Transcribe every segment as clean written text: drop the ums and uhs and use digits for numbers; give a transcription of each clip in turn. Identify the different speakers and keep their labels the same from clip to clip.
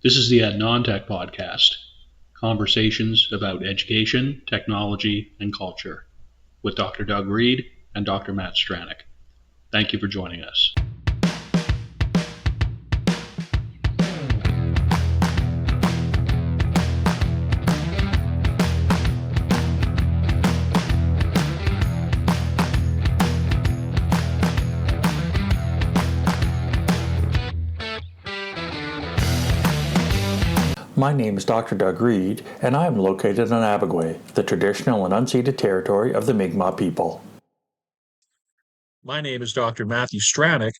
Speaker 1: This is the EnT podcast, conversations about education, technology, and culture, with Dr. Doug Reed and Dr. Matt Stranick. Thank you for joining us.
Speaker 2: My name is Dr. Doug Reed, and I am located in Abagway, the traditional and unceded territory of the Mi'kmaq people.
Speaker 3: My name is Dr. Matthew Stranick,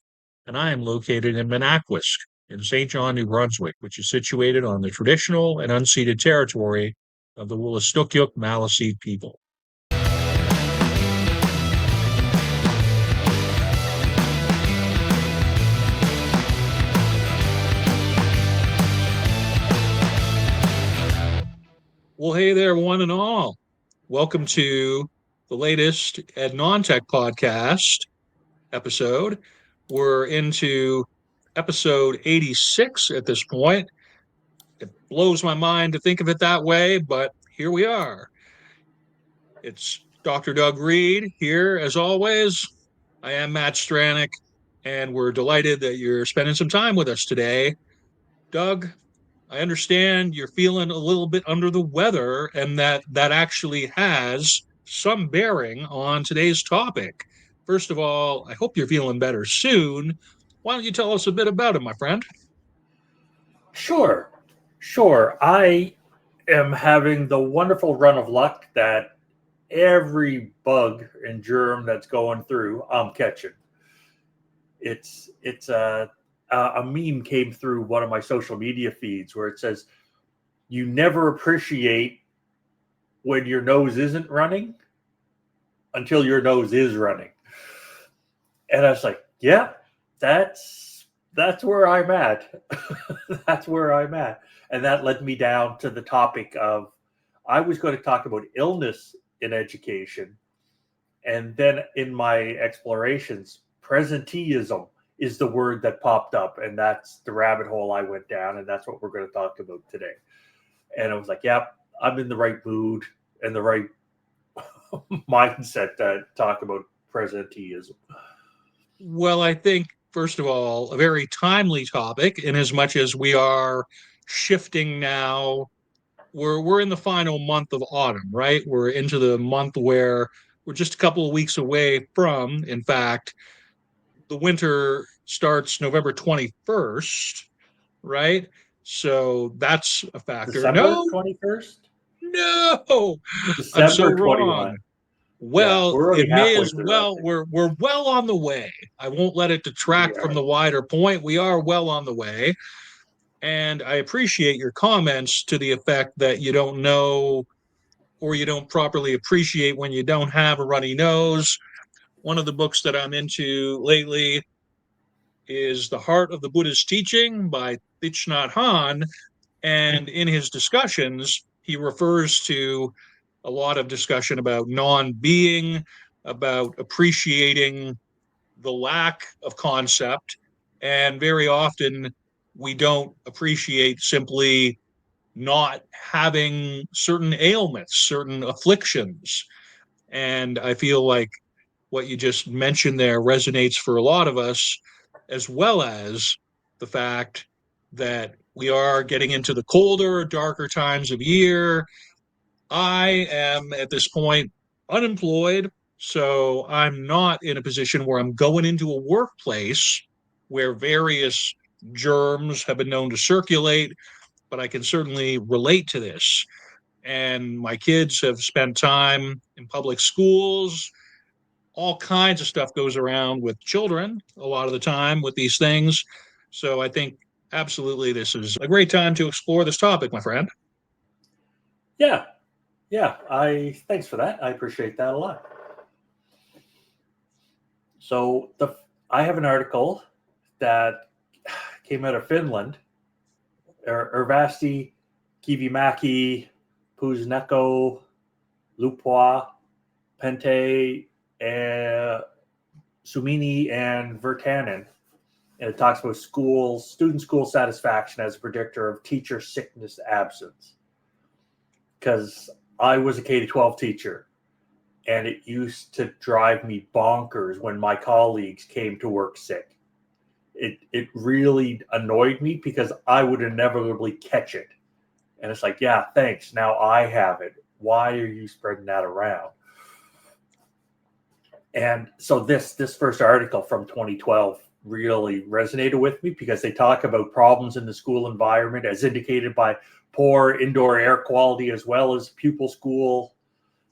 Speaker 3: and I am located in Menakwisk in St. John, New Brunswick, which is situated on the traditional and unceded territory of the Wolastoqiyik Maliseet people. Well, hey there, one and all. Welcome to the latest EdNonTech podcast episode. We're into episode 86 at this point. It blows my mind to think of it that way, but here we are. It's Dr. Doug Reed here, as always. I am Matt Stranick, and we're delighted that you're spending some time with us today. Doug, I understand you're feeling a little bit under the weather, and that actually has some bearing on today's topic. First of all, I hope you're feeling better soon. Why don't you tell us a bit about it, my friend?
Speaker 2: Sure. I am having the wonderful run of luck that every bug and germ that's going through, I'm catching. It's a meme came through one of my social media feeds where it says, "You never appreciate when your nose isn't running until your nose is running." And I was like, yeah, that's where I'm at. That's where I'm at. And that led me down to the topic of, I was going to talk about illness in education. And then in my explorations, presenteeism is the word that popped up. And that's the rabbit hole I went down. And that's what we're going to talk about today. And I was like, yeah, I'm in the right mood and the right mindset to talk about presenteeism.
Speaker 3: Well, I think, first of all, a very timely topic in as much as we are shifting now. We're in the final month of autumn, right? We're into the month where we're just a couple of weeks away from, in fact, the winter starts November 21st, right? So that's a factor.
Speaker 2: December 21st?
Speaker 3: No, I'm so
Speaker 2: December
Speaker 3: wrong.
Speaker 2: 21.
Speaker 3: Well,
Speaker 2: we're
Speaker 3: it
Speaker 2: already
Speaker 3: may
Speaker 2: halfway
Speaker 3: as
Speaker 2: through,
Speaker 3: well. We're well on the way. I won't let it detract from the wider point. We are well on the way. And I appreciate your comments to the effect that you don't know or you don't properly appreciate when you don't have a runny nose. One of the books that I'm into lately is The Heart of the Buddha's Teaching by Thich Nhat Hanh. And in his discussions, he refers to a lot of discussion about non-being, about appreciating the lack of concept. And very often we don't appreciate simply not having certain ailments, certain afflictions. And I feel like what you just mentioned there resonates for a lot of us, as well as the fact that we are getting into the colder, darker times of year. I am at this point unemployed, so I'm not in a position where I'm going into a workplace where various germs have been known to circulate, but I can certainly relate to this. And my kids have spent time in public schools. All kinds of stuff goes around with children a lot of the time with these things. So I think absolutely this is a great time to explore this topic, my friend.
Speaker 2: Yeah. Thanks for that. I appreciate that a lot. So I have an article that came out of Finland. Ervasti, Kivimäki, Puusneko, Lupois, Pente, Sumini, and Virtanen And it talks about student school satisfaction as a predictor of teacher sickness absence. Because I was a K-12 teacher, and it used to drive me bonkers when my colleagues came to work sick. It really annoyed me because I would inevitably catch it. And it's like, yeah, thanks. Now I have it. Why are you spreading that around? And so this first article from 2012 really resonated with me because they talk about problems in the school environment as indicated by poor indoor air quality, as well as pupil school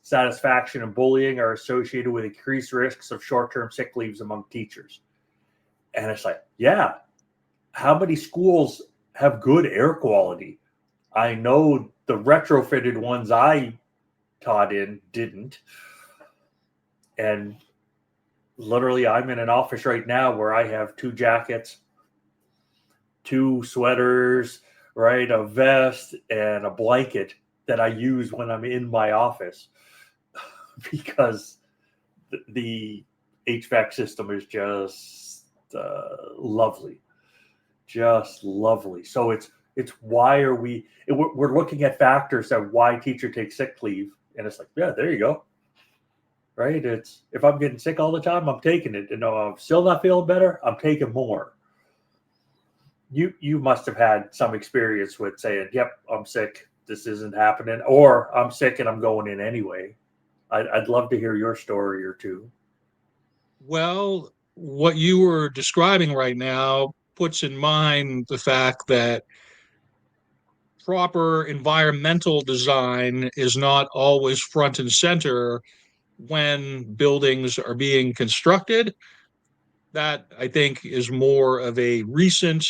Speaker 2: satisfaction and bullying are associated with increased risks of short-term sick leaves among teachers. And it's like, yeah, how many schools have good air quality? I know the retrofitted ones I taught in didn't. And literally, I'm in an office right now where I have 2 jackets, 2 sweaters, right, a vest, and a blanket that I use when I'm in my office because the HVAC system is just lovely, just lovely. So it's why are we're looking at factors of why teacher takes sick leave, and it's like, yeah, there you go. Right? It's if I'm getting sick all the time, I'm taking it. And I'm still not feeling better, I'm taking more. You must have had some experience with saying, yep, I'm sick, this isn't happening, or I'm sick and I'm going in anyway. I'd love to hear your story or two.
Speaker 3: Well, what you were describing right now puts in mind the fact that proper environmental design is not always front and center when buildings are being constructed. That, I think, is more of a recent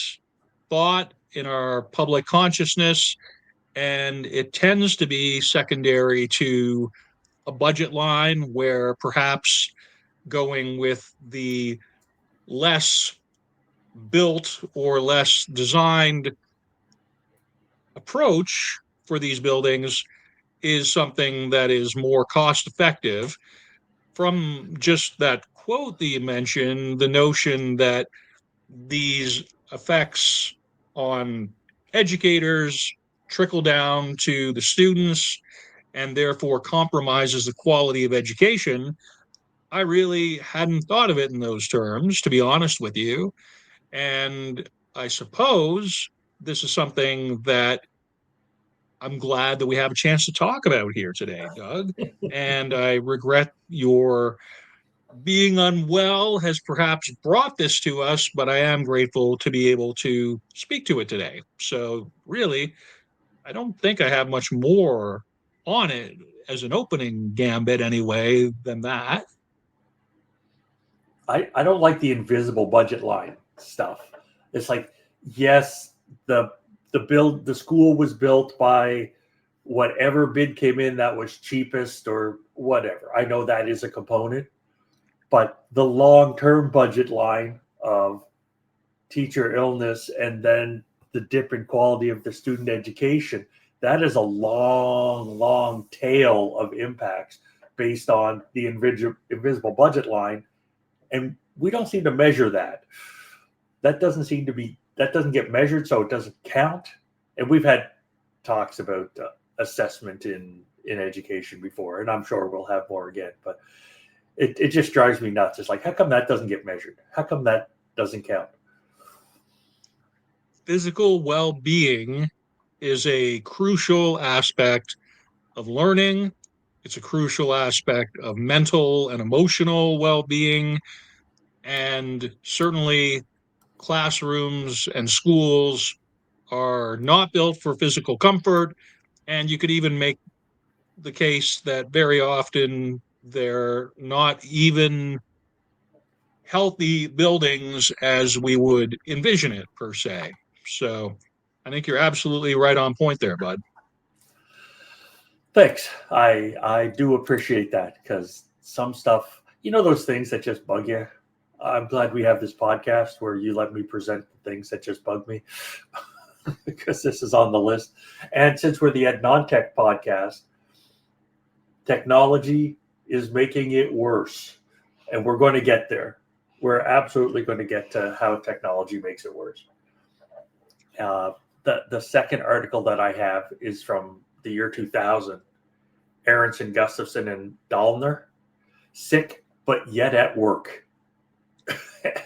Speaker 3: thought in our public consciousness, and it tends to be secondary to a budget line where perhaps going with the less built or less designed approach for these buildings is something that is more cost effective. From just that quote that you mentioned, the notion that these effects on educators trickle down to the students and therefore compromises the quality of education, I really hadn't thought of it in those terms, to be honest with you. And I suppose this is something that I'm glad that we have a chance to talk about here today, Doug. And I regret your being unwell has perhaps brought this to us, but I am grateful to be able to speak to it today. So, really, I don't think I have much more on it as an opening gambit, anyway, than that.
Speaker 2: I don't like the invisible budget line stuff. It's like, yes, the school was built by whatever bid came in that was cheapest or whatever. I know that is a component, but the long-term budget line of teacher illness and then the dip in quality of the student education, that is a long tail of impacts based on the invisible budget line. And we don't seem to measure that. That doesn't get measured, so it doesn't count. And we've had talks about assessment in education before, and I'm sure we'll have more again. But it just drives me nuts. It's like, how come that doesn't get measured? How come that doesn't count?
Speaker 3: Physical well-being is a crucial aspect of learning. It's a crucial aspect of mental and emotional well-being. And certainly classrooms and schools are not built for physical comfort. And you could even make the case that very often they're not even healthy buildings as we would envision it, per se. So I think you're absolutely right on point there, bud.
Speaker 2: Thanks. I do appreciate that because some stuff, those things that just bug you. I'm glad we have this podcast where you let me present the things that just bug me because this is on the list. And since we're the Ed Non-Tech podcast, technology is making it worse, and we're going to get there. we're absolutely going to get to how technology makes it worse. The second article that I have is from the year 2000. Aronson, Gustafson, and Dahlner, Sick But Yet at Work,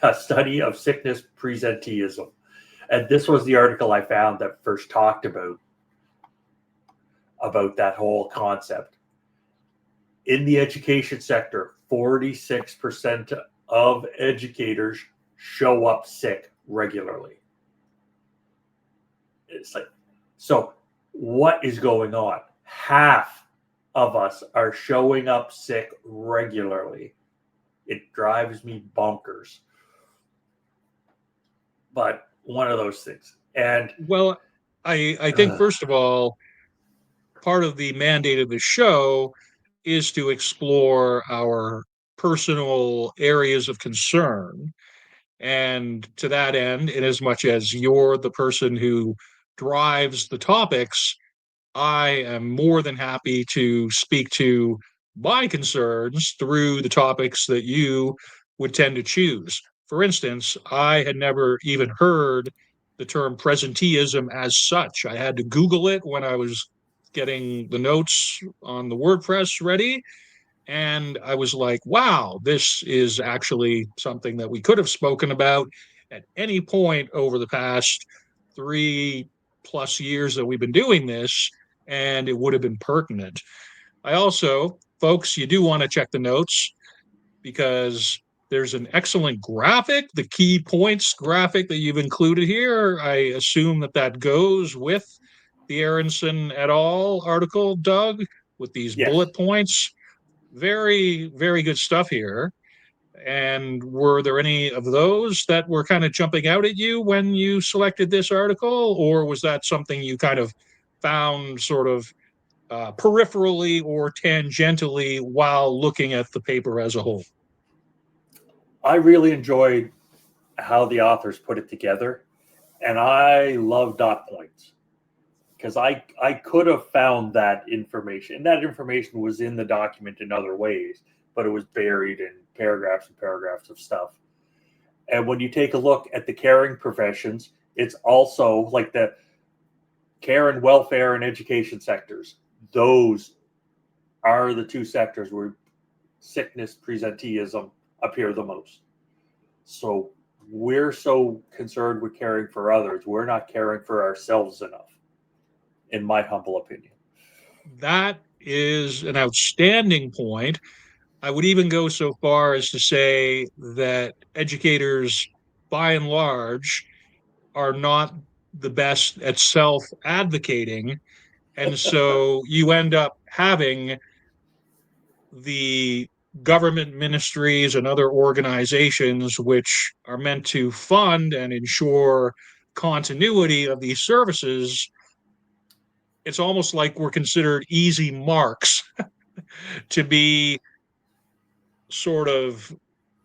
Speaker 2: a study of sickness presenteeism. And this was the article I found that first talked about that whole concept. In the education sector, 46% of educators show up sick regularly. It's like, so what is going on? Half of us are showing up sick regularly. It drives me bonkers. But one of those things. And
Speaker 3: well, I think first of all, part of the mandate of the show is to explore our personal areas of concern. And to that end, in as much as you're the person who drives the topics, I am more than happy to speak to my concerns through the topics that you would tend to choose. For instance, I had never even heard the term presenteeism as such. I had to Google it when I was getting the notes on the WordPress ready. And I was like, wow, this is actually something that we could have spoken about at any point over the past 3+ years that we've been doing this, and it would have been pertinent. I also, folks, you do want to check the notes because there's an excellent graphic, the key points graphic that you've included here. I assume that goes with the Aronson et al. Article, Doug, with these
Speaker 2: yes,
Speaker 3: bullet points. Very, very good stuff here. And were there any of those that were kind of jumping out at you when you selected this article, or was that something you kind of found sort of peripherally or tangentially while looking at the paper as a whole?
Speaker 2: I really enjoyed how the authors put it together. And I love dot points because I could have found that information. And that information was in the document in other ways, but it was buried in paragraphs and paragraphs of stuff. And when you take a look at the caring professions, it's also like the care and welfare and education sectors. Those are the two sectors where sickness presenteeism appear the most. So we're so concerned with caring for others, we're not caring for ourselves enough, in my humble opinion.
Speaker 3: That is an outstanding point. I would even go so far as to say that educators, by and large, are not the best at self advocating. And so you end up having the government ministries and other organizations which are meant to fund and ensure continuity of these services. It's almost like we're considered easy marks to be sort of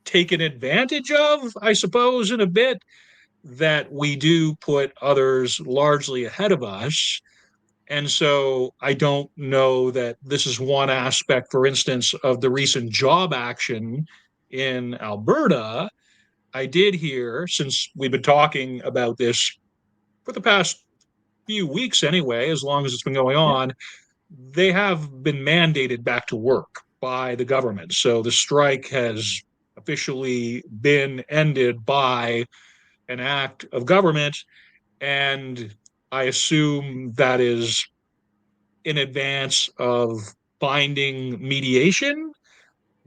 Speaker 3: taken advantage of, I suppose, in a bit, that we do put others largely ahead of us. And so I don't know that this is one aspect, for instance, of the recent job action in Alberta. I did hear, since we've been talking about this for the past few weeks anyway, as long as it's been going
Speaker 2: Yeah.
Speaker 3: on, they have been mandated back to work by the government. So the strike has officially been ended by an act of government. And I assume that is in advance of finding mediation.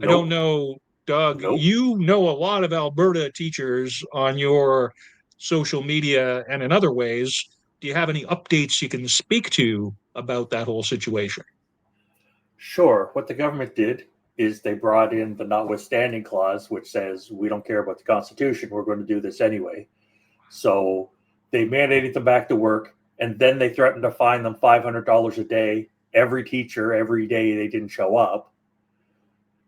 Speaker 3: I don't
Speaker 2: Nope.
Speaker 3: know, Doug,
Speaker 2: Nope.
Speaker 3: you know a lot of Alberta teachers on your social media and in other ways. Do you have any updates you can speak to about that whole situation?
Speaker 2: Sure. What the government did is they brought in the notwithstanding clause, which says we don't care about the Constitution. We're going to do this anyway. So they mandated them back to work, and then they threatened to fine them $500 a day, every teacher, every day they didn't show up.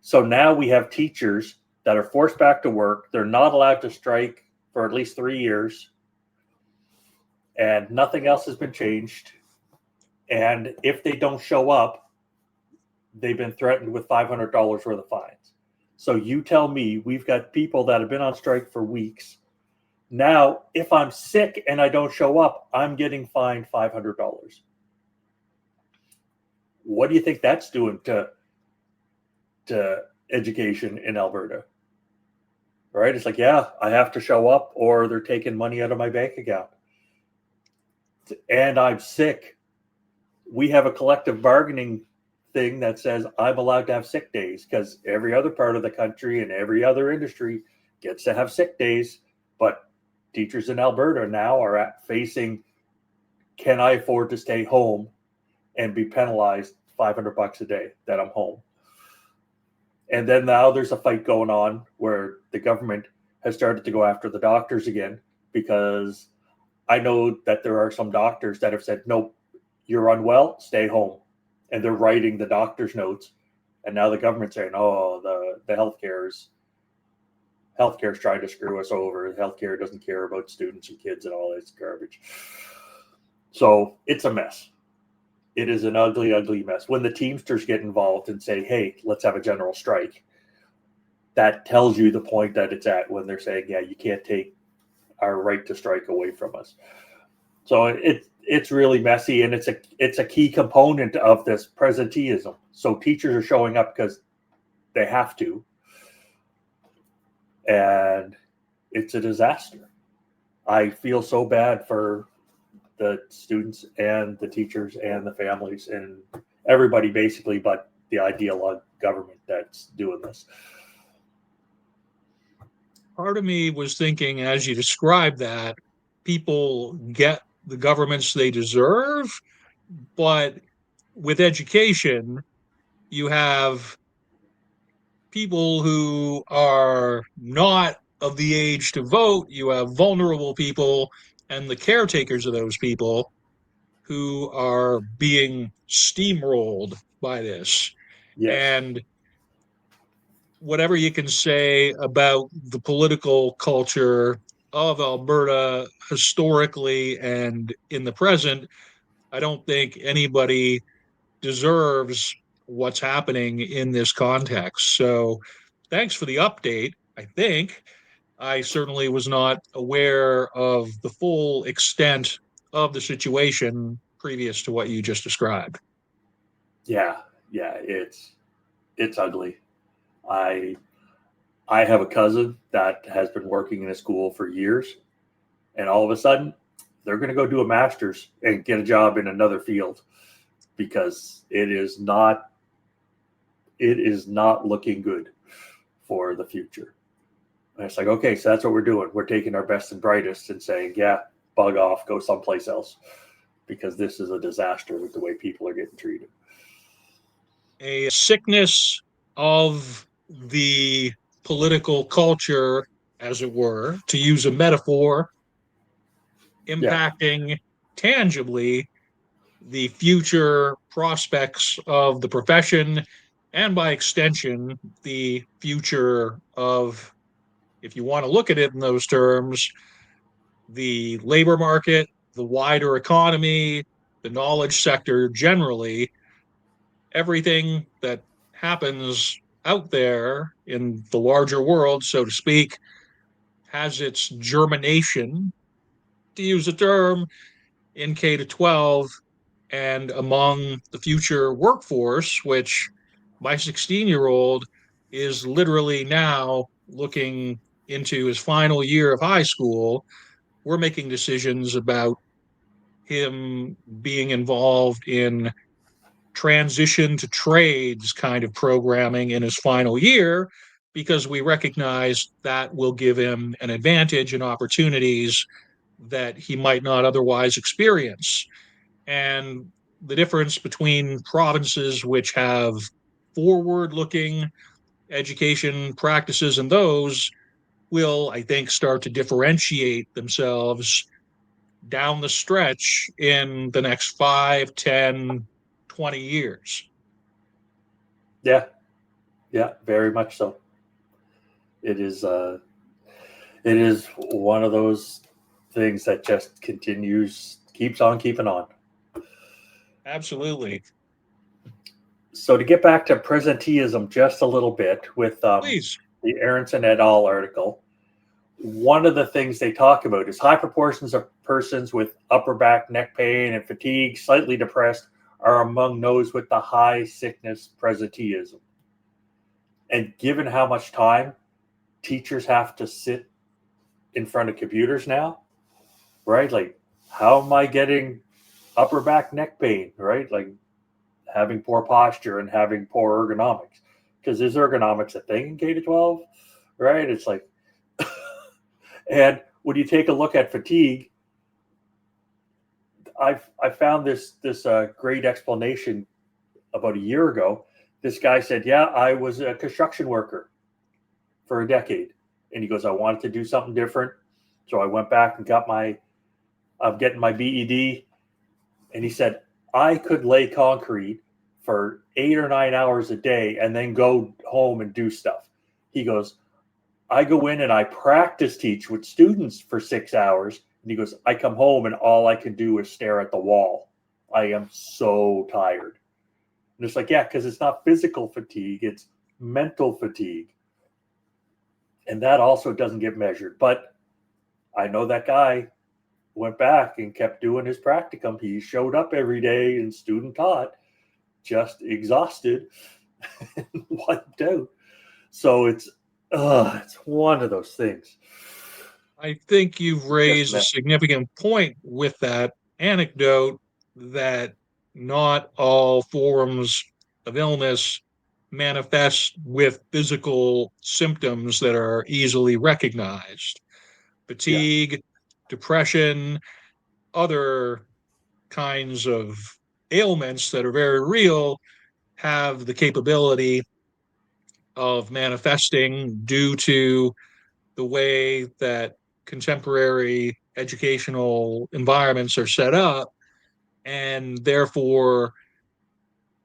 Speaker 2: So now we have teachers that are forced back to work. They're not allowed to strike for at least 3 years, and nothing else has been changed. And if they don't show up, they've been threatened with $500 worth of fines. So you tell me, we've got people that have been on strike for weeks. Now, if I'm sick and I don't show up, I'm getting fined $500. What do you think that's doing to education in Alberta? Right? It's like, yeah, I have to show up or they're taking money out of my bank account. And I'm sick. We have a collective bargaining thing that says I'm allowed to have sick days, because every other part of the country and every other industry gets to have sick days. But teachers in Alberta now are facing, can I afford to stay home and be penalized $500 a day that I'm home? And then now there's a fight going on where the government has started to go after the doctors again, because I know that there are some doctors that have said, nope, you're unwell, stay home. And they're writing the doctor's notes. And now the government's saying, oh, the healthcare's trying to screw us over. Healthcare doesn't care about students and kids and all this garbage. So it's a mess. It is an ugly, ugly mess. When the Teamsters get involved and say, hey, let's have a general strike, that tells you the point that it's at, when they're saying, yeah, you can't take our right to strike away from us. So it's really messy, and it's a key component of this presenteeism. So teachers are showing up because they have to, and it's a disaster. I feel so bad for the students and the teachers and the families and everybody, basically, but the ideologue government that's doing this.
Speaker 3: Part of me was thinking, as you described that, people get the governments they deserve, but with education, you have people who are not of the age to vote. You have vulnerable people and the caretakers of those people who are being steamrolled by this.
Speaker 2: Yes.
Speaker 3: And whatever you can say about the political culture of Alberta historically and in the present, I don't think anybody deserves what's happening in this context. So thanks for the update. I think I certainly was not aware of the full extent of the situation previous to what you just described.
Speaker 2: Yeah, it's ugly. I have a cousin that has been working in a school for years, and all of a sudden they're going to go do a master's and get a job in another field, because it is not looking good for the future. And it's like, okay, so that's what we're doing. We're taking our best and brightest and saying, yeah, bug off, go someplace else, because this is a disaster with the way people are getting treated.
Speaker 3: A sickness of the political culture, as it were, to use a metaphor, impacting tangibly the future prospects of the profession, and by extension, the future of, if you want to look at it in those terms, the labor market, the wider economy, the knowledge sector generally, everything that happens out there in the larger world, so to speak, has its germination, to use a term, in K to 12 and among the future workforce, which my 16-year-old is literally now looking into his final year of high school. We're making decisions about him being involved in transition to trades kind of programming in his final year, because we recognize that will give him an advantage and opportunities that he might not otherwise experience. And the difference between provinces which have forward looking education practices and those will, I think, start to differentiate themselves down the stretch in the next 5, 10, 20 years.
Speaker 2: Yeah, very much so. It is one of those things that just keeps on keeping on.
Speaker 3: Absolutely.
Speaker 2: So to get back to presenteeism just a little bit with
Speaker 3: Please.
Speaker 2: the Aronson et al. Article, one of the things they talk about is high proportions of persons with upper back, neck pain, and fatigue, slightly depressed, are among those with the high sickness presenteeism. And given how much time teachers have to sit in front of computers now, right? Like, how am I getting upper back, neck pain, right? Like, having poor posture and having poor ergonomics. Because is ergonomics a thing in K to 12, right? It's like, and when you take a look at fatigue, I found this great explanation about a year ago. This guy said, "Yeah, I was a construction worker for a decade," and he goes, "I wanted to do something different, so I went back and I'm getting my BED." And he said, "I could lay concrete for 8 or 9 hours a day and then go home and do stuff." He goes, "I go in and I practice teach with students for 6 hours." And he goes, "I come home and all I can do is stare at the wall. I am so tired." And it's like, yeah, because it's not physical fatigue, it's mental fatigue. And that also doesn't get measured. But I know that guy went back and kept doing his practicum. He showed up every day and student taught, just exhausted and wiped out. So it's one of those things.
Speaker 3: I think you've raised a significant point with that anecdote that not all forms of illness manifest with physical symptoms that are easily recognized. Fatigue, depression, other kinds of ailments that are very real have the capability of manifesting due to the way that contemporary educational environments are set up, and therefore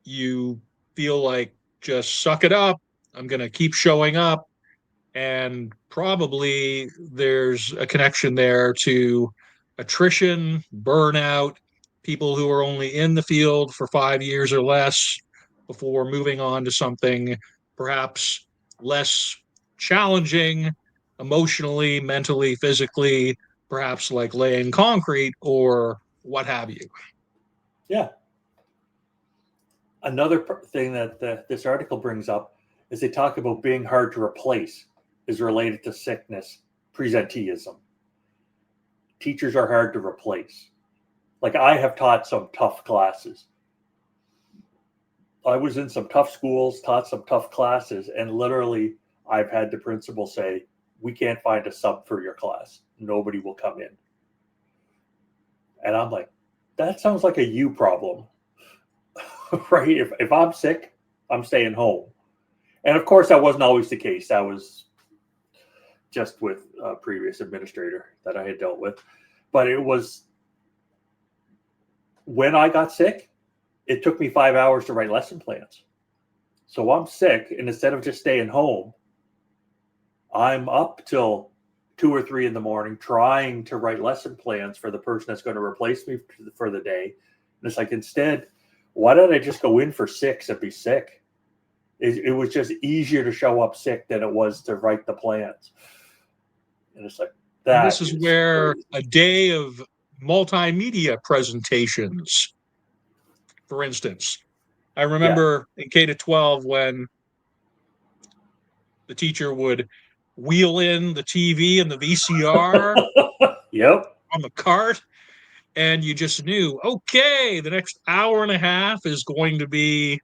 Speaker 3: you feel like, just suck it up, I'm going to keep showing up. And probably there's a connection there to attrition, burnout, people who are only in the field for 5 years or less before moving on to something perhaps less challenging emotionally, mentally, physically, perhaps like laying concrete or what have you.
Speaker 2: Yeah. Another thing that this article brings up is they talk about being hard to replace is related to sickness, presenteeism. Teachers are hard to replace. Like, I have taught some tough classes. I was in some tough schools, taught some tough classes, and literally I've had the principal say, "We can't find a sub for your class. Nobody will come in." And I'm like, that sounds like a you problem. Right? If I'm sick, I'm staying home. And of course, that wasn't always the case. That was just with a previous administrator that I had dealt with. But it was, when I got sick, it took me 5 hours to write lesson plans. So I'm sick, and instead of just staying home, I'm up till 2 or 3 in the morning trying to write lesson plans for the person that's going to replace me for the day. And it's like, instead, why don't I just go in for 6 and be sick? It was just easier to show up sick than it was to write the plans. And it's like, that.
Speaker 3: And this is where crazy. A day of multimedia presentations, for instance, I remember in K to 12 when the teacher would wheel in the TV and the VCR
Speaker 2: yep.
Speaker 3: on the cart, and you just knew, okay, the next hour and a half is going to be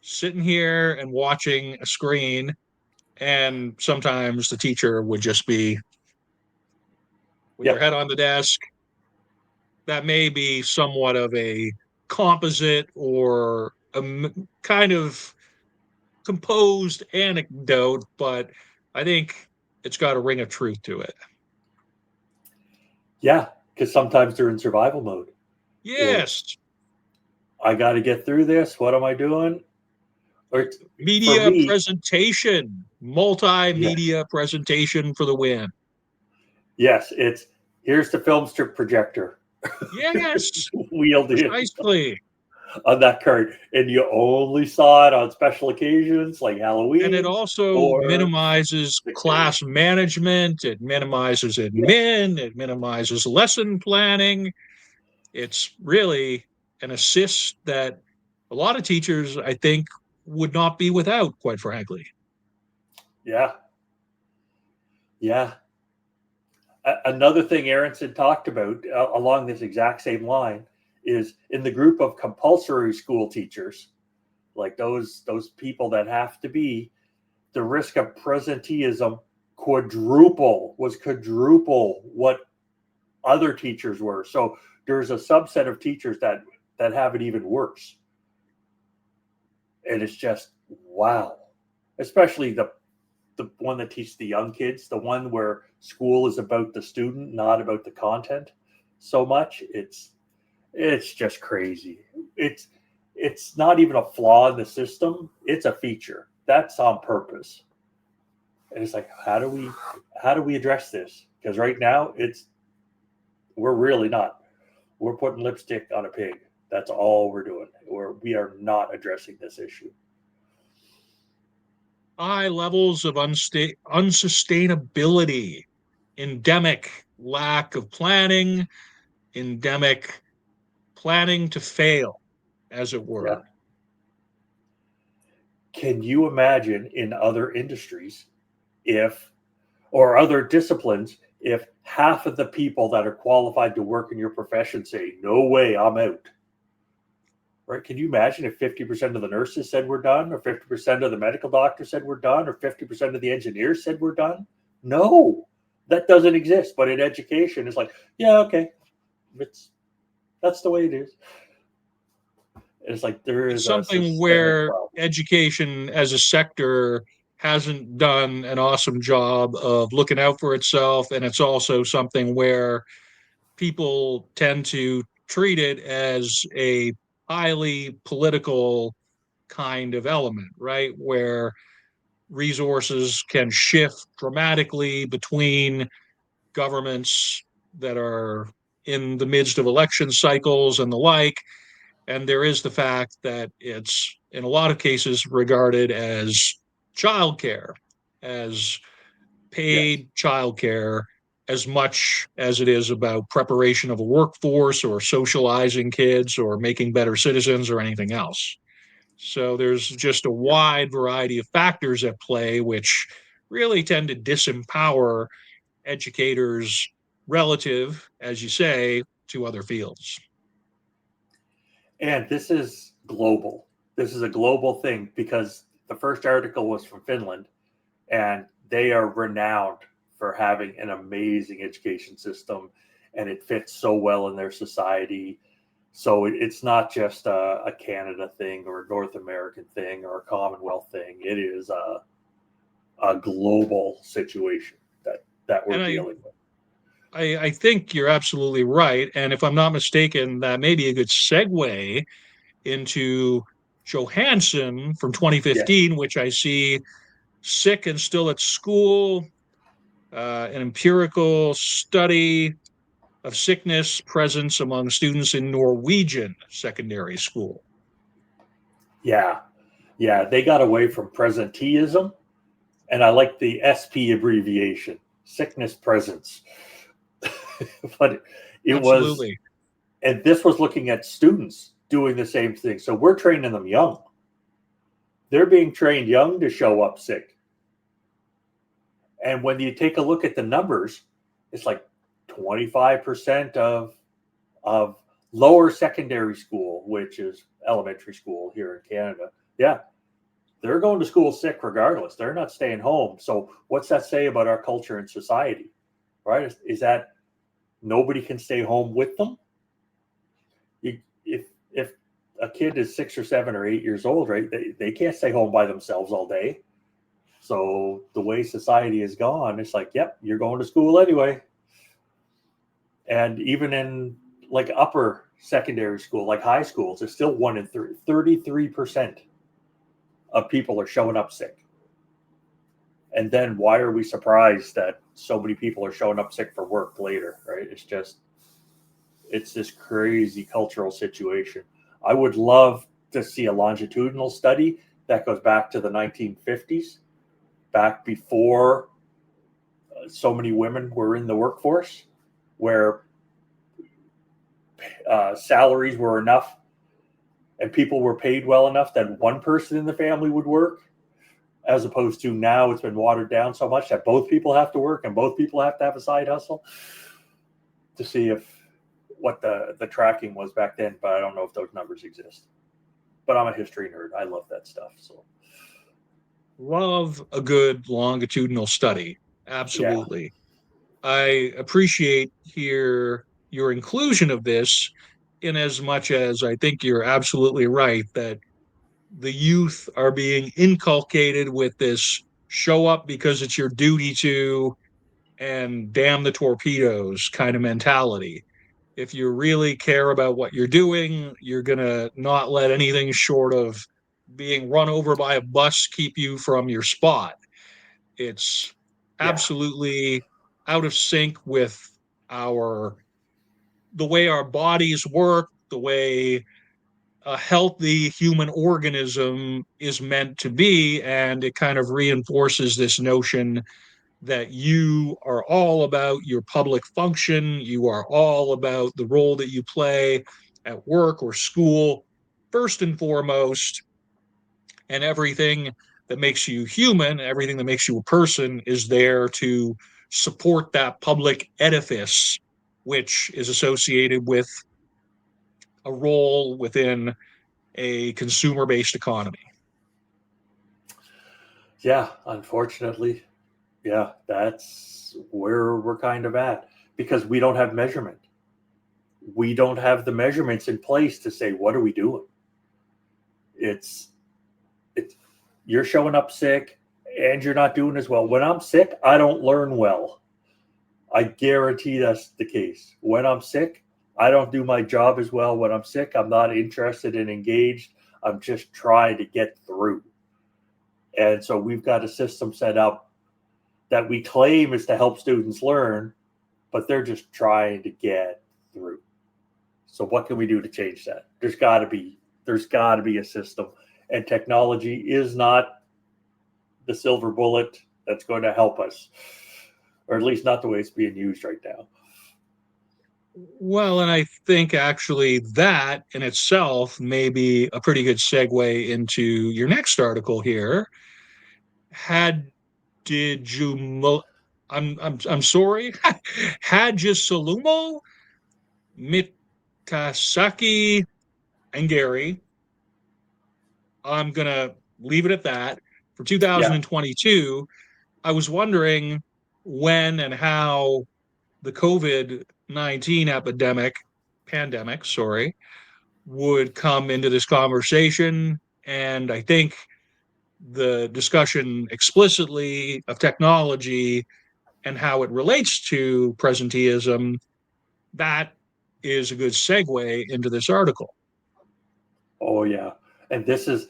Speaker 3: sitting here and watching a screen. And sometimes the teacher would just be with their head on the desk. That may be somewhat of a composite or a kind of composed anecdote, but I think it's got a ring of truth to it.
Speaker 2: Yeah, because sometimes they're in survival mode.
Speaker 3: Yes.
Speaker 2: I got to get through this. What am I doing? Or
Speaker 3: media presentation, multimedia presentation for the win.
Speaker 2: Yes, here's the film strip projector.
Speaker 3: Yes,
Speaker 2: wheeled
Speaker 3: precisely.
Speaker 2: on that card, and you only saw it on special occasions like
Speaker 3: And it
Speaker 2: Halloween
Speaker 3: also
Speaker 2: or
Speaker 3: minimizes
Speaker 2: sick days.
Speaker 3: class management. It minimizes
Speaker 2: Yeah,
Speaker 3: admin. It minimizes lesson planning. It's really an assist that a lot of teachers, I think, would not be without, quite frankly.
Speaker 2: yeah, yeah. Another thing Aronson talked about along this exact same line is in the group of compulsory school teachers, like those people that have to be, the risk of presenteeism was quadruple what other teachers were. So there's a subset of teachers that have it even worse, and it's just wow. Especially the one that teaches the young kids, the one where school is about the student, not about the content so much. It's just crazy. It's not even a flaw in the system. It's a feature. That's on purpose. And it's like, how do we address this? Because right now we're really not. We're putting lipstick on a pig. That's all we're doing. We are not addressing this issue.
Speaker 3: High levels of unsustainability, endemic lack of planning, endemic planning to fail, as it
Speaker 2: Yeah.
Speaker 3: were.
Speaker 2: Can you imagine in other industries or other disciplines if half of the people that are qualified to work in your profession say, no way, I'm out? Right? Can you imagine if 50% of the nurses said we're done, or 50% of the medical doctors said we're done, or 50% of the engineers said we're done? No, that doesn't exist. But in education, it's like, yeah, okay, that's the way it is. It's like there
Speaker 3: It's
Speaker 2: is a
Speaker 3: something
Speaker 2: systemic
Speaker 3: where
Speaker 2: problem.
Speaker 3: education as a sector hasn't done an awesome job of looking out for itself. And it's also something where people tend to treat it as a highly political kind of element, right? Where resources can shift dramatically between governments that are in the midst of election cycles and the like. And there is the fact that it's, in a lot of cases, regarded as childcare, as
Speaker 2: Yes.
Speaker 3: paid childcare, as much as it is about preparation of a workforce or socializing kids or making better citizens or anything else. So there's just a wide variety of factors at play, which really tend to disempower educators relative, as you say, to other fields.
Speaker 2: And this is global. This is a global thing because the first article was from Finland, and they are renowned for having an amazing education system, and it fits so well in their society. So it's not just a Canada thing or a North American thing or a Commonwealth thing. It is a global situation that we're
Speaker 3: And
Speaker 2: dealing with.
Speaker 3: I think you're absolutely right. And if I'm not mistaken, that may be a good segue into Johansson from
Speaker 2: Yes.
Speaker 3: 2015, which I see sick and still at school, an empirical study of sickness presence among students in Norwegian secondary school.
Speaker 2: Yeah. Yeah. They got away from presenteeism, and I like the SP abbreviation, sickness presence. But it was,
Speaker 3: Absolutely.
Speaker 2: and this was looking at students doing the same thing. So we're training them young. They're being trained young to show up sick. And when you take a look at the numbers, it's like 25% of lower secondary school, which is elementary school here in Canada. Yeah, they're going to school sick regardless. They're not staying home. So what's that say about our culture and society? Right? Is that nobody can stay home with them? If a kid is 6 or 7 or 8 years old, right, they can't stay home by themselves all day. So the way society has gone, it's like, yep, you're going to school anyway. And even in like upper secondary school, like high schools, it's still 1 in 3, 33% of people are showing up sick. And then why are we surprised that so many people are showing up sick for work later, right? It's this crazy cultural situation. I would love to see a longitudinal study that goes back to the 1950s, back before so many women were in the workforce, where salaries were enough and people were paid well enough that one person in the family would work, as opposed to now it's been watered down so much that both people have to work and both people have to have a side hustle. To see what the tracking was back then, but I don't know if those numbers exist. But I'm a history nerd. I love that stuff. So
Speaker 3: Love a good longitudinal study.
Speaker 2: yeah,
Speaker 3: Absolutely. I appreciate here your inclusion of this, in as much as I think you're absolutely right that the youth are being inculcated with this show up because it's your duty to, and damn the torpedoes kind of mentality. If you really care about what you're doing, you're going to not let anything short of being run over by a bus keep you from your spot. It's
Speaker 2: yeah,
Speaker 3: absolutely out of sync with our the way our bodies work, the way a healthy human organism is meant to be, and it kind of reinforces this notion that you are all about your public function, you are all about the role that you play at work or school, first and foremost, and everything that makes you human, everything that makes you a person is there to support that public edifice, which is associated with a role within a consumer based economy.
Speaker 2: yeah. Unfortunately, yeah, that's where we're kind of at, because we don't have measurement. We don't have the measurements in place to say, what are we doing? It's it's you're showing up sick and you're not doing as well. When I'm sick, I don't learn well. I guarantee that's the case. When I'm sick, I don't do my job as well. When I'm sick, I'm not interested and engaged. I'm just trying to get through. And so we've got a system set up that we claim is to help students learn, but they're just trying to get through. So what can we do to change that? There's got to be a system, and technology is not the silver bullet that's going to help us, or at least not the way it's being used right now.
Speaker 3: Well, and I think actually that in itself may be a pretty good segue into your next article here. Had did you mo- I'm sorry. Hajisalumo, Mitasaki, and Gary. I'm gonna leave it at that. For
Speaker 2: Yeah.
Speaker 3: 2022, I was wondering when and how the COVID-19 pandemic, sorry, would come into this conversation. And I think the discussion explicitly of technology and how it relates to presenteeism, that is a good segue into this article.
Speaker 2: Oh yeah. And this was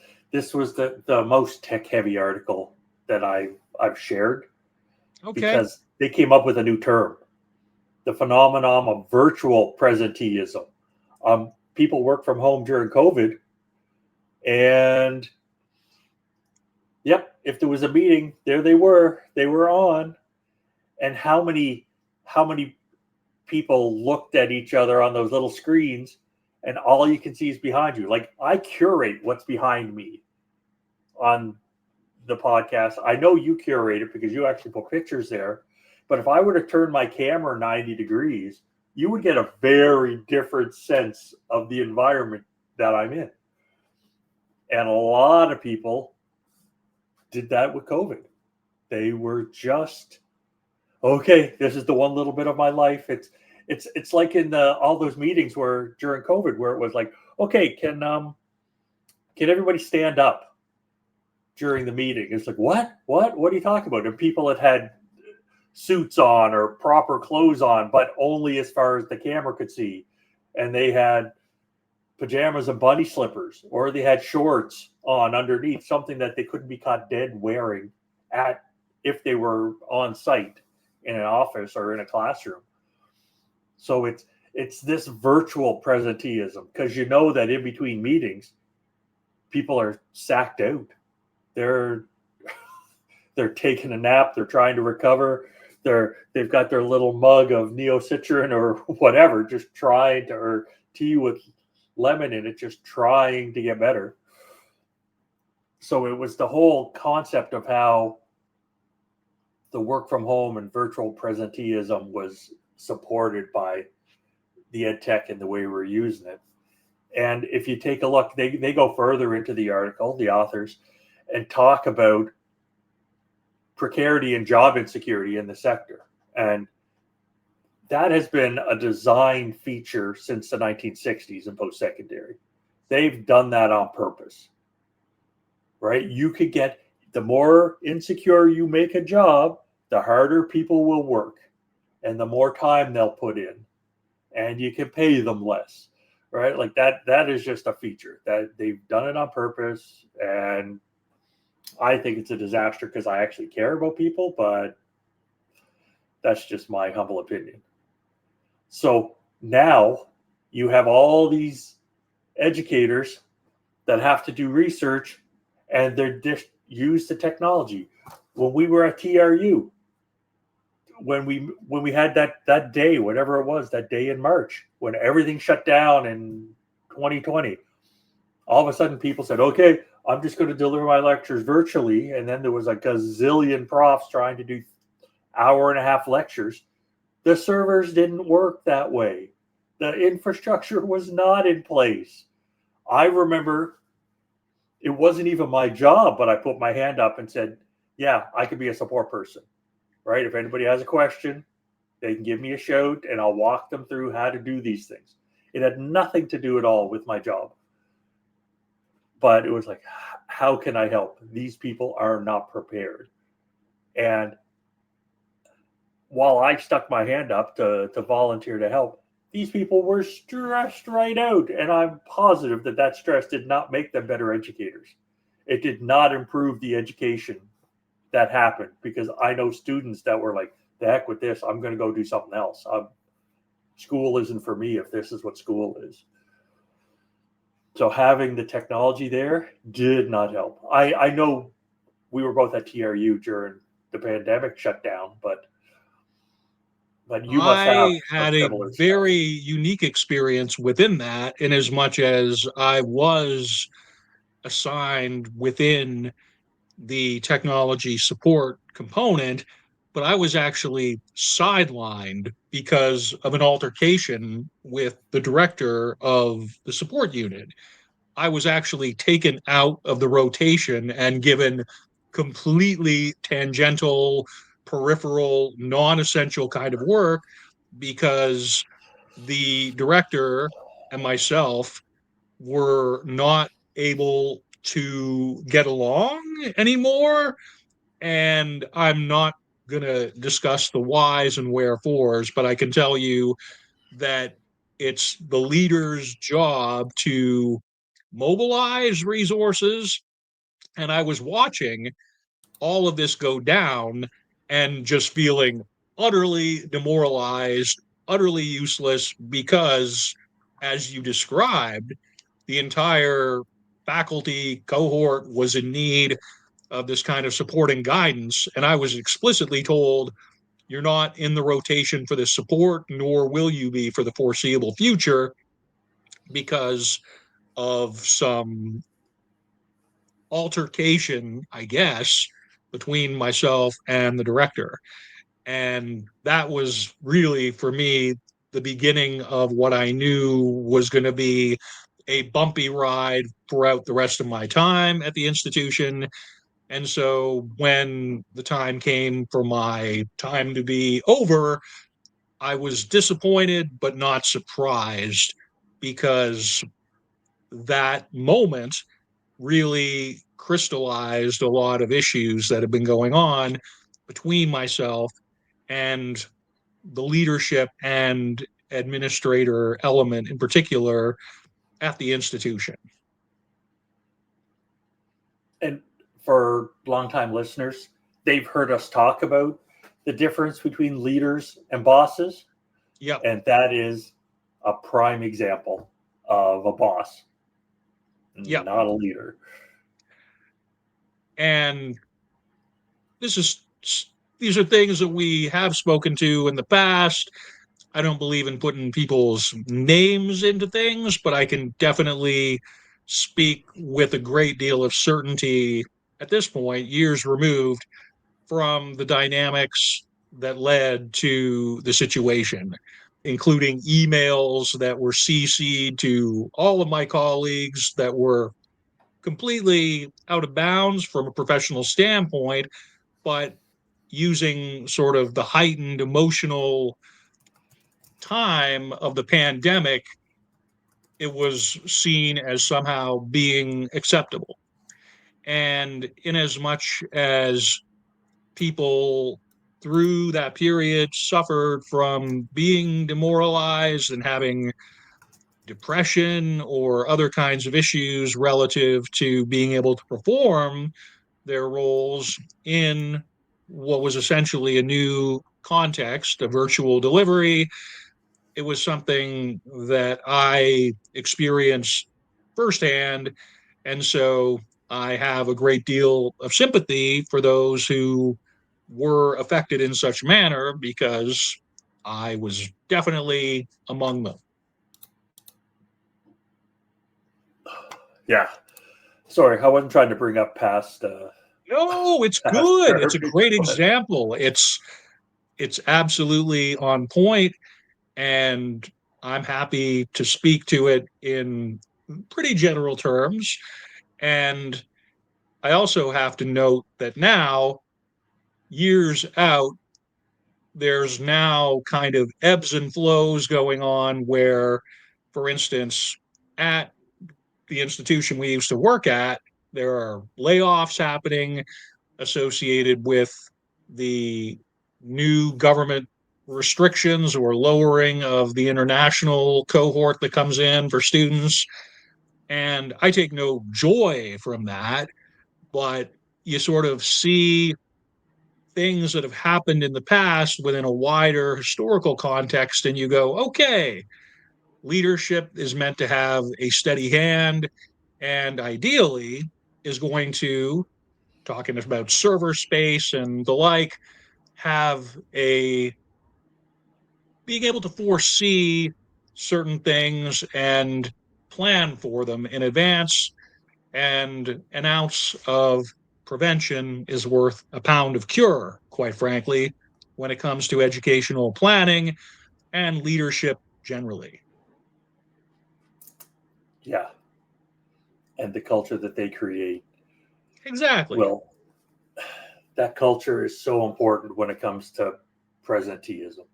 Speaker 2: the most tech heavy article that I've shared,
Speaker 3: Okay.
Speaker 2: because they came up with a new term, the phenomenon of virtual presenteeism. People work from home during COVID, and yep, if there was a meeting, there they were on. And how many people looked at each other on those little screens, and all you can see is behind you. Like, I curate what's behind me on the podcast. I know you curate it because you actually put pictures there. But if I were to turn my camera 90 degrees, you would get a very different sense of the environment that I'm in. And a lot of people did that with COVID. They were just, okay, this is the one little bit of my life. It's like in all those meetings where during COVID, where it was like, okay, can everybody stand up during the meeting? It's like, what are you talking about? And people had suits on or proper clothes on, but only as far as the camera could see. And they had pajamas and bunny slippers, or they had shorts on underneath, something that they couldn't be caught dead wearing at if they were on site in an office or in a classroom. So It's this virtual presenteeism, because you know that in between meetings, people are sacked out. They're taking a nap. They're trying to recover. They've got their little mug of neocitrin or whatever, just trying to, or tea with lemon in it, just trying to get better. So it was the whole concept of how the work from home and virtual presenteeism was supported by the ed tech and the way we're using it. And if you take a look, they go further into the article, the authors, and talk about precarity and job insecurity in the sector. And that has been a design feature since the 1960s in post-secondary. They've done that on purpose, right? You could get, the more insecure you make a job, the harder people will work and the more time they'll put in, and you can pay them less, right? Like that is just a feature that they've done it on purpose. And I think it's a disaster because I actually care about people, but that's just my humble opinion. So now you have all these educators that have to do research, and they're just use the technology. When we were at TRU, when we had that day, whatever it was, that day in March, when everything shut down in 2020, all of a sudden people said, okay, I'm just going to deliver my lectures virtually. And then there was a gazillion profs trying to do hour-and-a-half lectures. The servers didn't work that way. The infrastructure was not in place. I remember it wasn't even my job, but I put my hand up and said, yeah, I could be a support person, right? If anybody has a question, they can give me a shout and I'll walk them through how to do these things. It had nothing to do at all with my job. But it was like, how can I help? These people are not prepared. And while I stuck my hand up to volunteer to help, these people were stressed right out. And I'm positive that stress did not make them better educators. It did not improve the education that happened, because I know students that were like, the heck with this, I'm going to go do something else. School isn't for me if this is what school is. So having the technology there did not help. I know we were both at TRU during the pandemic shutdown, but you must have
Speaker 3: I had a very unique experience within that, in as much as I was assigned within the technology support component, but I was actually sidelined because of an altercation with the director of the support unit. I was actually taken out of the rotation and given completely tangential, peripheral, non-essential kind of work, because the director and myself were not able to get along anymore. And I'm not going to discuss the whys and wherefores, but I can tell you that it's the leader's job to mobilize resources. And I was watching all of this go down and just feeling utterly demoralized, utterly useless, because, as you described, the entire faculty cohort was in need of this kind of supporting guidance. And I was explicitly told, you're not in the rotation for this support, nor will you be for the foreseeable future, because of some altercation, I guess, between myself and the director. And that was really, for me, the beginning of what I knew was going to be a bumpy ride throughout the rest of my time at the institution. And so when the time came for my time to be over, I was disappointed but not surprised, because that moment really crystallized a lot of issues that have been going on between myself and the leadership and administrator element in particular at the institution.
Speaker 2: And for longtime listeners, they've heard us talk about the difference between leaders and bosses.
Speaker 3: Yep.
Speaker 2: And that is a prime example of a boss, not a leader.
Speaker 3: And these are things that we have spoken to in the past. I don't believe in putting people's names into things, but I can definitely speak with a great deal of certainty at this point, years removed, from the dynamics that led to the situation, including emails that were CC'd to all of my colleagues that were completely out of bounds from a professional standpoint, but using sort of the heightened emotional time of the pandemic, it was seen as somehow being acceptable. And in as much as people through that period suffered from being demoralized and having depression or other kinds of issues relative to being able to perform their roles in what was essentially a new context, a virtual delivery. It was something that I experienced firsthand. And so I have a great deal of sympathy for those who were affected in such manner, because I was definitely among them.
Speaker 2: Yeah. Sorry, I wasn't trying to bring up past.
Speaker 3: No, it's
Speaker 2: past
Speaker 3: good. It's a
Speaker 2: therapy,
Speaker 3: great
Speaker 2: but
Speaker 3: example. It's absolutely on point, and I'm happy to speak to it in pretty general terms. And I also have to note that now, years out, there's now kind of ebbs and flows going on where, for instance, at the institution we used to work at, there are layoffs happening associated with the new government restrictions or lowering of the international cohort that comes in for students. And I take no joy from that, but you sort of see things that have happened in the past within a wider historical context, and you go, okay, leadership is meant to have a steady hand and ideally is going to, talking about server space and the like, have a being able to foresee certain things and plan for them in advance. And an ounce of prevention is worth a pound of cure, quite frankly, when it comes to educational planning and leadership generally.
Speaker 2: yeah, and the culture that they create.
Speaker 3: Exactly.
Speaker 2: Well, that culture is so important when it comes to presenteeism.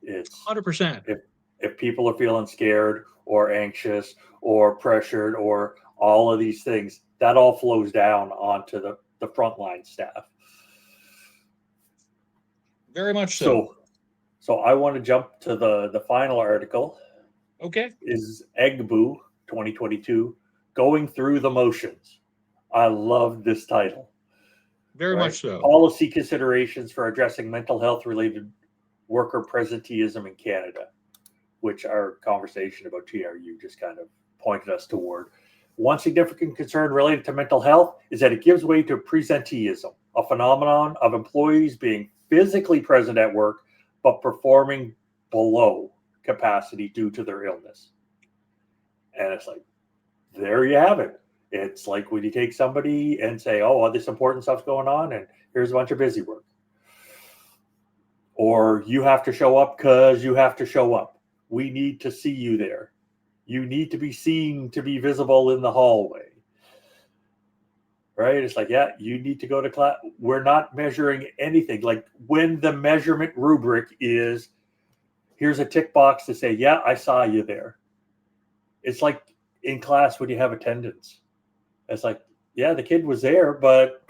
Speaker 2: It's
Speaker 3: 100%.
Speaker 2: if people are feeling scared or anxious or pressured or all of these things, that all flows down onto the frontline staff.
Speaker 3: Very much so.
Speaker 2: So I want to jump to the final article.
Speaker 3: Okay.
Speaker 2: Is Egboo 2022 going through the motions? I love this title.
Speaker 3: Very
Speaker 2: Right?
Speaker 3: much so.
Speaker 2: Policy considerations for addressing mental health related worker presenteeism in Canada, which our conversation about TRU just kind of pointed us toward. One significant concern related to mental health is that it gives way to presenteeism, a phenomenon of employees being physically present at work but performing below capacity due to their illness. And it's like, there you have it. It's like when you take somebody and say, oh, all this important stuff's going on, and here's a bunch of busy work. Or you have to show up because you have to show up. We need to see you there. You need to be seen to be visible in the hallway. Right? It's like, yeah, you need to go to class. We're not measuring anything. Like when the measurement rubric is, here's a tick box to say, yeah, I saw you there. It's like in class when you have attendance. It's like, yeah, the kid was there, but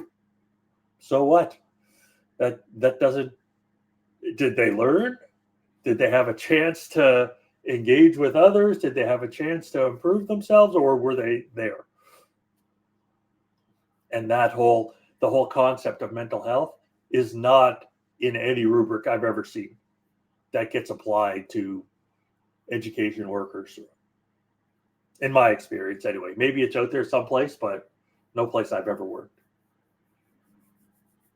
Speaker 2: so what? That doesn't, did they learn? Did they have a chance to engage with others? Did they have a chance to improve themselves, or were they there? And the whole concept of mental health is not in any rubric I've ever seen that gets applied to education workers. In my experience, anyway. Maybe it's out there someplace, but no place I've ever worked.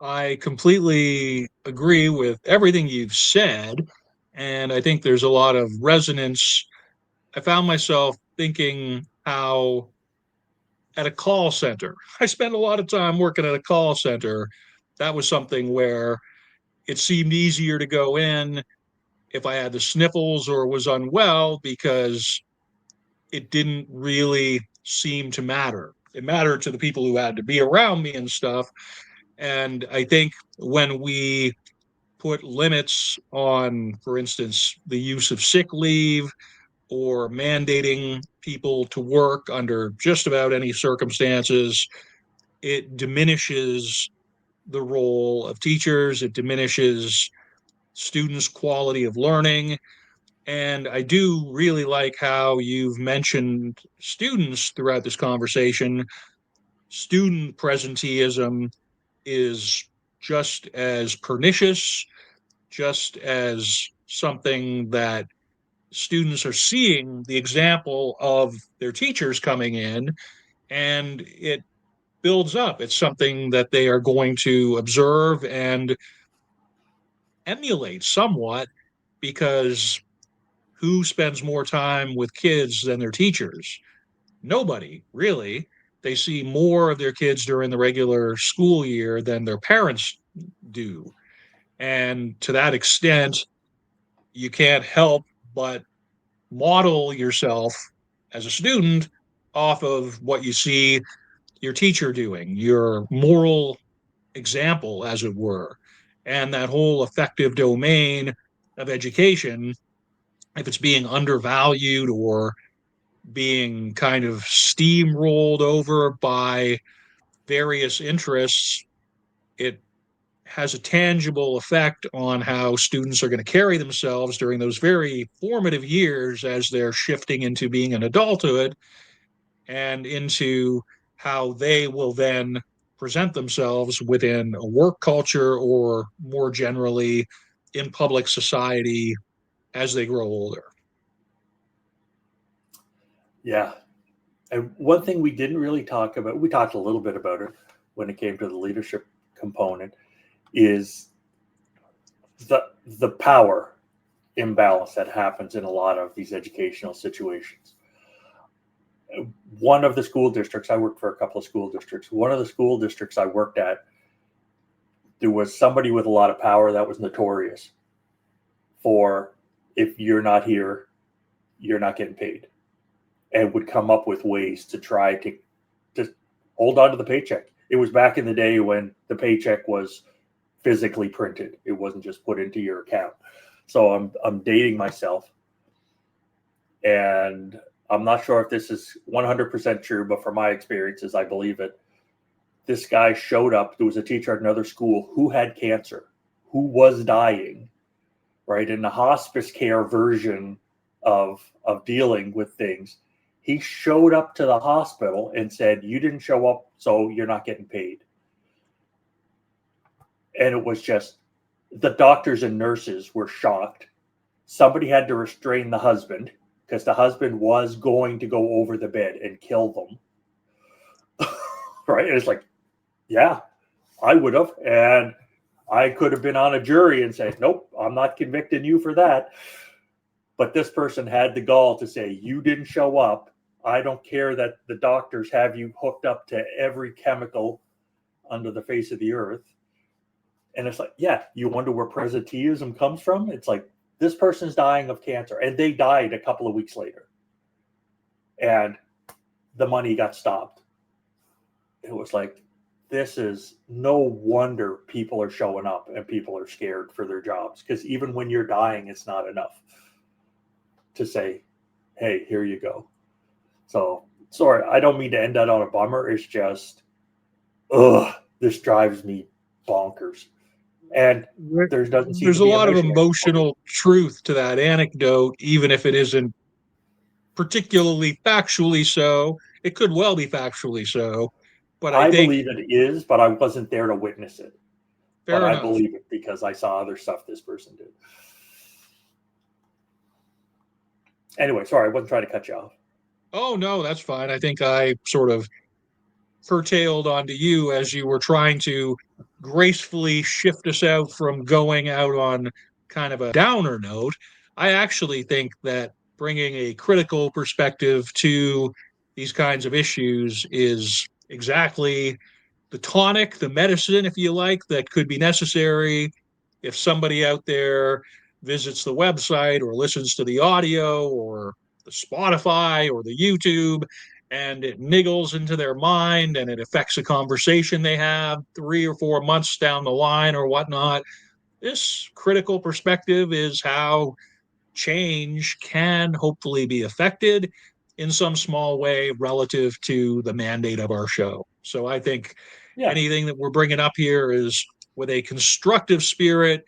Speaker 3: I completely agree with everything you've said, and I think there's a lot of resonance. I found myself thinking how at a call center, I spent a lot of time working at a call center. That was something where it seemed easier to go in if I had the sniffles or was unwell because it didn't really seem to matter. It mattered to the people who had to be around me and stuff. And I think when we put limits on, for instance, the use of sick leave or mandating people to work under just about any circumstances, it diminishes the role of teachers, it diminishes students' quality of learning. And I do really like how you've mentioned students throughout this conversation. Student presenteeism is just as pernicious, just as something that students are seeing the example of their teachers coming in, and it builds up. It's something that they are going to observe and emulate somewhat because who spends more time with kids than their teachers? Nobody, really. They see more of their kids during the regular school year than their parents do. And to that extent, you can't help but model yourself as a student off of what you see your teacher doing, your moral example, as it were. And that whole effective domain of education, if it's being undervalued or being kind of steamrolled over by various interests, it has a tangible effect on how students are going to carry themselves during those very formative years as they're shifting into being an adulthood and into how they will then present themselves within a work culture or more generally in public society as they grow older.
Speaker 2: Yeah. And one thing we didn't really talk about, we talked a little bit about it when it came to the leadership component, is the power imbalance that happens in a lot of these educational situations. One of the school districts, I worked for a couple of school districts. One of the school districts I worked at, there was somebody with a lot of power that was notorious for, if you're not here, you're not getting paid, and would come up with ways to try to just hold on to the paycheck. It was back in the day when the paycheck was physically printed. It wasn't just put into your account. So I'm dating myself, and I'm not sure if this is 100% true, but from my experiences, I believe it. This guy showed up. There was a teacher at another school who had cancer, who was dying, right? In the hospice care version of dealing with things, he showed up to the hospital and said, "You didn't show up, so you're not getting paid." And it was just, the doctors and nurses were shocked. Somebody had to restrain the husband because the husband was going to go over the bed and kill them. Right? And it's like, yeah, I would have. And I could have been on a jury and said, nope, I'm not convicting you for that. But this person had the gall to say, you didn't show up. I don't care that the doctors have you hooked up to every chemical under the face of the earth. And it's like, yeah, you wonder where presenteeism comes from? It's like, this person's dying of cancer, and they died a couple of weeks later. And the money got stopped. It was like, this is no wonder people are showing up and people are scared for their jobs, because even when you're dying, it's not enough to say, hey, here you go. So, sorry, I don't mean to end that on a bummer. It's just, this drives me bonkers. And there's
Speaker 3: a lot of emotional truth to that anecdote, even if it isn't particularly factually so. It could well be factually so, but I think
Speaker 2: believe it is, but I wasn't there to witness it.
Speaker 3: Fair
Speaker 2: but
Speaker 3: enough.
Speaker 2: I believe it because I saw other stuff this person did. Anyway, sorry, I wasn't trying to cut you off.
Speaker 3: Oh, no, that's fine. I think I sort of curtailed onto you as you were trying to gracefully shift us out from going out on kind of a downer note. I actually think that bringing a critical perspective to these kinds of issues is exactly the tonic, the medicine, if you like, that could be necessary if somebody out there visits the website or listens to the audio or the Spotify or the YouTube, and it niggles into their mind and it affects a conversation they have 3 or 4 months down the line or whatnot. This critical perspective is how change can hopefully be affected in some small way relative to the mandate of our show. So I think
Speaker 2: Yeah.
Speaker 3: anything that we're bringing up here is with a constructive spirit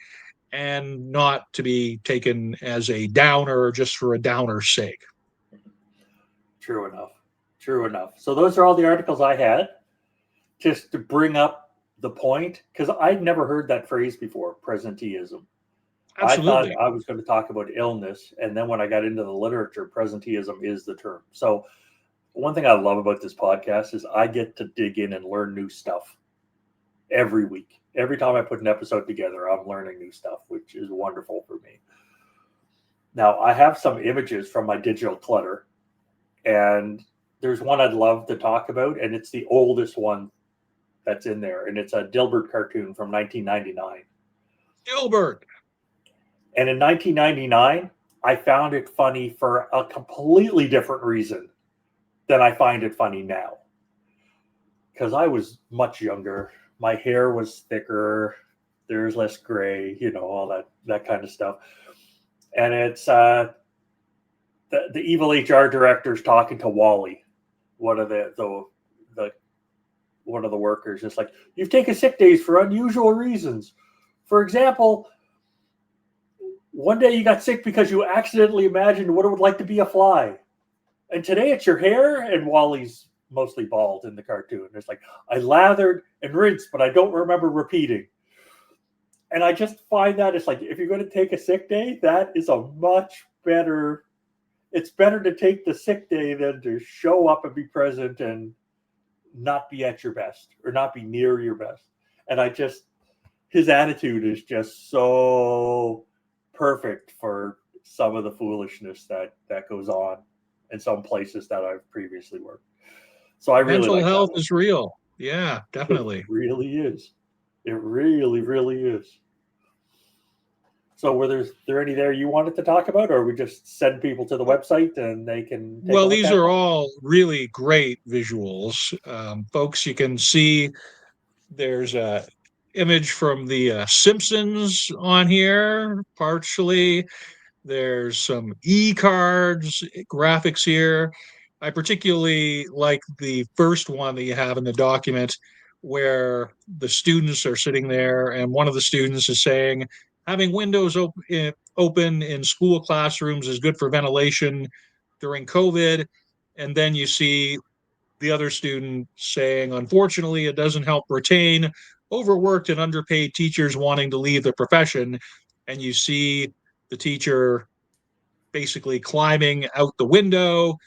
Speaker 3: and not to be taken as a downer just for a downer's sake.
Speaker 2: True enough. True enough. So those are all the articles I had, just to bring up the point, because I'd never heard that phrase before, presenteeism. I thought
Speaker 3: Absolutely.
Speaker 2: I was going to talk about illness, and then when I got into the literature, presenteeism is the term. So one thing I love about this podcast is I get to dig in and learn new stuff every week. Every time I put an episode together, I'm learning new stuff, which is wonderful for me. Now, I have some images from my digital clutter, and there's one I'd love to talk about, and it's the oldest one that's in there, and it's a Dilbert cartoon from 1999.
Speaker 3: Gilbert.
Speaker 2: And in 1999, I found it funny for a completely different reason than I find it funny now. Because I was much younger, my hair was thicker, there's less gray, all that kind of stuff. And it's the evil HR director's talking to Wally, one of the one of the workers. It's like, you've taken sick days for unusual reasons. For example, one day you got sick because you accidentally imagined what it would like to be a fly. And today it's your hair, and Wally's mostly bald in the cartoon. It's like, I lathered and rinsed, but I don't remember repeating. And I just find that it's like, if you're going to take a sick day, that is a much better, it's better to take the sick day than to show up and be present and not be at your best or not be near your best. And his attitude is just so perfect for some of the foolishness that goes on in some places that I've previously worked. So I really
Speaker 3: Mental
Speaker 2: like
Speaker 3: health
Speaker 2: that
Speaker 3: is real. Yeah, definitely.
Speaker 2: It really is. It really, really is. So were there any there you wanted to talk about, or we just send people to the website and they can take a
Speaker 3: Well,
Speaker 2: look
Speaker 3: these
Speaker 2: at
Speaker 3: are
Speaker 2: them?
Speaker 3: all really great visuals. Folks, you can see there's a image from the Simpsons on here, partially. There's some e-cards, graphics here. I particularly like the first one that you have in the document where the students are sitting there and one of the students is saying, having windows open in school classrooms is good for ventilation during COVID. And then you see the other student saying, unfortunately, it doesn't help retain overworked and underpaid teachers wanting to leave the profession. And you see the teacher basically climbing out the window,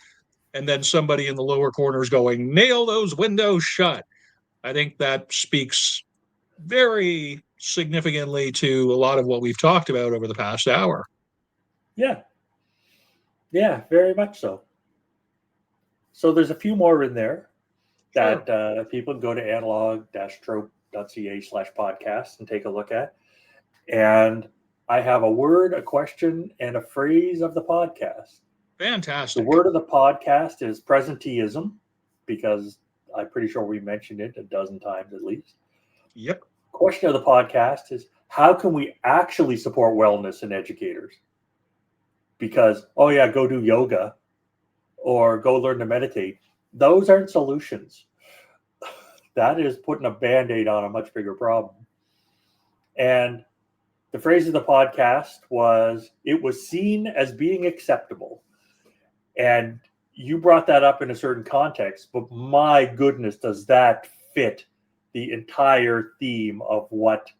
Speaker 3: and then somebody in the lower corner is going, nail those windows shut. I think that speaks very significantly to a lot of what we've talked about over the past hour.
Speaker 2: Yeah. Yeah, very much so. So there's a few more in there
Speaker 3: Sure.
Speaker 2: that people can go to analog-trope.ca/podcast and take a look at. And I have a word, a question, and a phrase of the podcast. The
Speaker 3: Fantastic.
Speaker 2: word of the podcast is presenteeism, because I'm pretty sure we mentioned it a dozen times at least.
Speaker 3: Yep.
Speaker 2: Question of the podcast is, how can we actually support wellness in educators? Because, oh yeah, go do yoga or go learn to meditate. Those aren't solutions. That is putting a Band-Aid on a much bigger problem. And the phrase of the podcast was, it was seen as being acceptable. And you brought that up in a certain context, but my goodness, does that fit the entire theme of what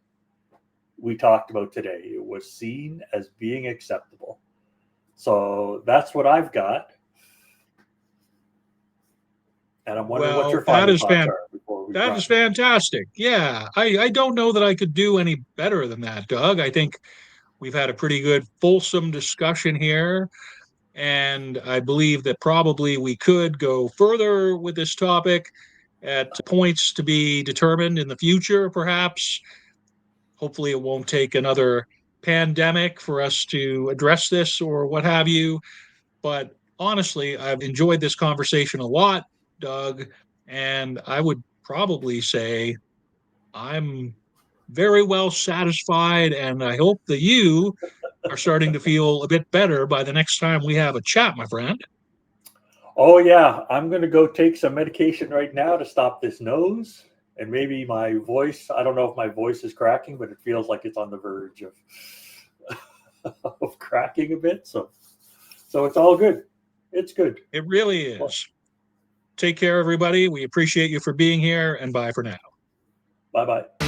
Speaker 2: we talked about today? It was seen as being acceptable. So that's what I've got. And I'm wondering what your final thoughts are before we
Speaker 3: that
Speaker 2: run.
Speaker 3: is fantastic. Yeah, I don't know that I could do any better than that, Doug. I think we've had a pretty good, fulsome discussion here. And I believe that probably we could go further with this topic at points to be determined in the future, perhaps. Hopefully, it won't take another pandemic for us to address this or what have you. But honestly, I've enjoyed this conversation a lot, Doug. And I would probably say I'm very well satisfied. And I hope that you are starting to feel a bit better by the next time we have a chat, my friend.
Speaker 2: Oh, yeah. I'm going to go take some medication right now to stop this nose. And maybe my voice, I don't know if my voice is cracking, but it feels like it's on the verge of cracking a bit. So it's all good. It's good.
Speaker 3: It really is. Take care, everybody. We appreciate you for being here, and bye for now.
Speaker 2: Bye-bye.